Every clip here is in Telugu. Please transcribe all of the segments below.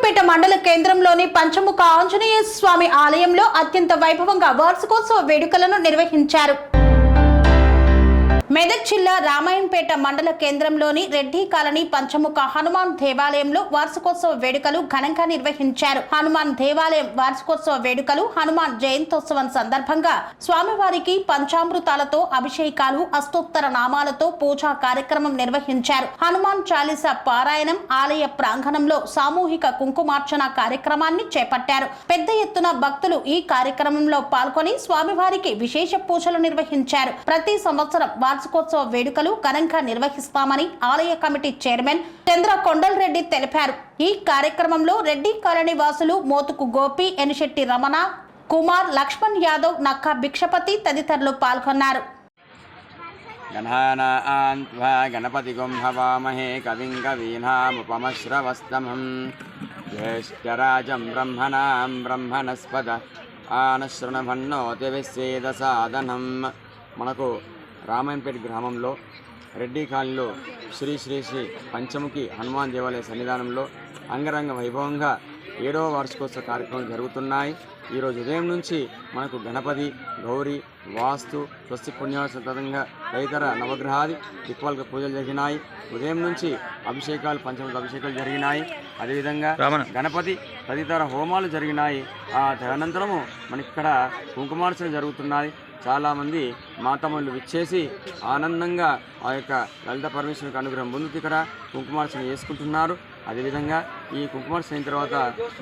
రామాయంపేట మండల కేంద్రంలోని పంచముఖ ఆంజనేయ స్వామి ఆలయంలో అత్యంత వైభవంగా వార్షికోత్సవ వేడుకలను నిర్వహించారు. మెదక్ జిల్లా రామాయంపేట మండల కేంద్రంలోని రెడ్డి కాలనీ పంచముఖ హనుమాన్ దేవాలయంలో వార్షికోత్సవ వేడుకలు ఘనంగా నిర్వహించారు. హనుమాన్ దేవాలయం వార్షికోత్సవ వేడుకలు హనుమాన్ జయంతోత్సవం సందర్భంగా స్వామివారికి పంచామృతాలతో అభిషేకాలు, అష్టోత్తర నామాలతో పూజా కార్యక్రమం నిర్వహించారు. హనుమాన్ చాలీసా పారాయణం, ఆలయ ప్రాంగణంలో సామూహిక కుంకుమార్చన కార్యక్రమాన్ని చేపట్టారు. పెద్ద ఎత్తున భక్తులు ఈ కార్యక్రమంలో పాల్గొని స్వామివారికి విశేష పూజలు నిర్వహించారు. ప్రతి సంవత్సరం వార్షికోత్సవ వేడుకలు ఘనంగా నిర్వహిస్తామని ఆలయ కమిటీ చైర్మన్ చంద్ర కొండలరెడ్డి తెలిపారు. ఈ కార్యక్రమంలో రెడ్డి కాలనీ వాసులు మోతుకు గోపి, ఎనిశెట్టి రమణ, కుమార్, లక్ష్మణ్ యాదవ్, నక్కా భిక్షపతి తదితరులు పాల్గొన్నారు. గణపతిగం హవామహే కవిం కవీనాముపమశ్రవస్తమం జ్యేష్ఠరాజం బ్రహ్మణాం బ్రహ్మణస్పద ఆనశృణభన్నోతి విశ్వేద సాధనం. మనకు రామాయంపేట గ్రామంలో రెడ్డి కాలనీలో శ్రీ శ్రీ శ్రీ పంచముఖి హనుమాన్ దేవాలయ సన్నిధానంలో అంగరంగ వైభవంగా 7వ వార్షికోత్సవ కార్యక్రమాలు జరుగుతున్నాయి. ఈరోజు ఉదయం నుంచి మనకు గణపతి, గౌరీ, వాస్తు, స్వస్తి పుణ్యవతంగా తదితర నవగ్రహాది దిక్పాలక పూజలు జరిగినాయి. ఉదయం నుంచి అభిషేకాలు, పంచముఖ అభిషేకాలు జరిగినాయి. అదేవిధంగా గణపతి తదితర హోమాలు జరిగినాయి. ఆ తదనంతరము మనకిక్కడ కుంకుమార్చన జరుగుతున్నది. చాలామంది మాతమ్మలు విచ్చేసి ఆనందంగా ఆ యొక్క లలిత పరమేశ్వరునికి అనుగ్రహం పొందుతూ ఇక్కడ కుంకుమార్చన చేసుకుంటున్నారు. అదేవిధంగా ఈ కుంకుమార్చన అయిన తర్వాత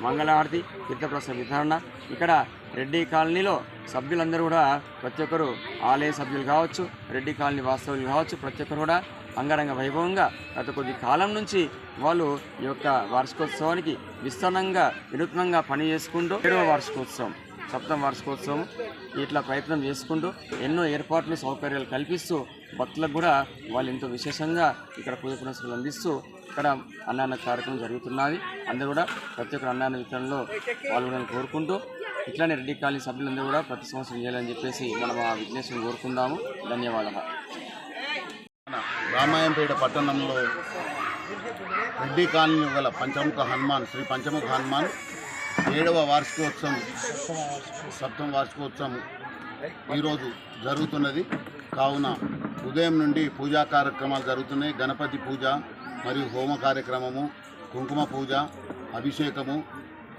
మంగళహారతి, తీర్థప్రసాద వితరణ. ఇక్కడ రెడ్డి కాలనీలో సభ్యులందరూ కూడా ప్రతి ఒక్కరు ఆలయ సభ్యులు కావచ్చు, రెడ్డి కాలనీ వాస్తవులు కావచ్చు, ప్రతి ఒక్కరు కూడా అంగరంగ వైభవంగా గత కొద్ది కాలం నుంచి వాళ్ళు ఈ యొక్క వార్షికోత్సవానికి విస్తృతంగా వినూత్నంగా పని చేసుకుంటూ 7వ వార్షికోత్సవం, 7వ వార్షికోత్సవం ఇట్లా ప్రయత్నం చేసుకుంటూ ఎన్నో ఏర్పాట్లు, సౌకర్యాలు కల్పిస్తూ భక్తులకు కూడా వాళ్ళు ఎంతో విశేషంగా ఇక్కడ పూజ పునస్కారాలు అందిస్తూ ఇక్కడ అన్నదాన కార్యక్రమం జరుగుతున్నది. అందరూ కూడా ప్రతి ఒక్కరు అన్నదాన వితరణలో పాల్గొనాలని కోరుకుంటూ ఇట్లానే రెడ్డి కాలనీ సభ్యులందరూ కూడా ప్రతి సంవత్సరం చేయాలని చెప్పేసి మనం ఆ విఘ్నేశ్వరం కోరుకుందాము. ధన్యవాదాలు. రామాయంపేట పట్టణంలో రెడ్డి కాలనీ గల పంచముఖ హనుమాన్, శ్రీ పంచముఖ హనుమాన్ 7వ వార్షికోత్సవం, 7వ వార్షికోత్సవం ఈరోజు జరుగుతున్నది. కావున ఉదయం నుండి పూజా కార్యక్రమాలు జరుగుతున్నాయి. గణపతి పూజ మరియు హోమ కార్యక్రమము, కుంకుమ పూజ, అభిషేకము,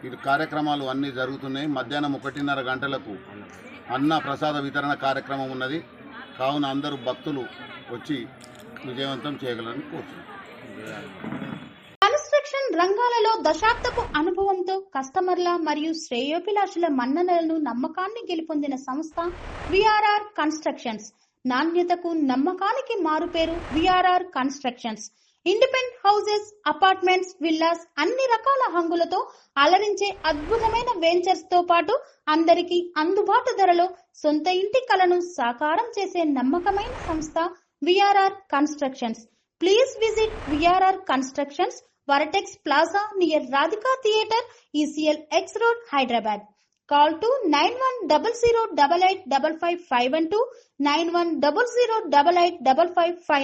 ఈ కార్యక్రమాలు అన్నీ జరుగుతున్నాయి. మధ్యాహ్నం 1:30 గంటలకు అన్న ప్రసాద వితరణ కార్యక్రమం ఉన్నది. కావున అందరూ భక్తులు వచ్చి విజయవంతం చేయగలరని కోరుతున్నాను. కన్స్ట్రక్షన్ రంగాలలో దశాబ్దపు అనుభవంతో కస్టమర్ల మరియు శ్రేయోభిలాషుల మన్ననలను, నమ్మకాన్ని గెలుపొందిన సంస్థ విఆర్ఆర్ కన్స్ట్రక్షన్స్. నాణ్యతకు, నమ్మకానికి మారుపేరు VRR constructions. Independent houses, apartments, villas అన్ని రకాల హంగులతో అలరించే అద్భుతమైన వెంచర్స్ తో పాటు అందరికీ అందుబాటు ధరలో సొంత ఇంటి కలను సాకారం చేసే నమ్మకమైన సంస్థ VRR constructions. Please visit VRR Constructions, Varatex Plaza near Radhika Theatre, ECL X Road, Hyderabad. Call to 9100885551 9100885559.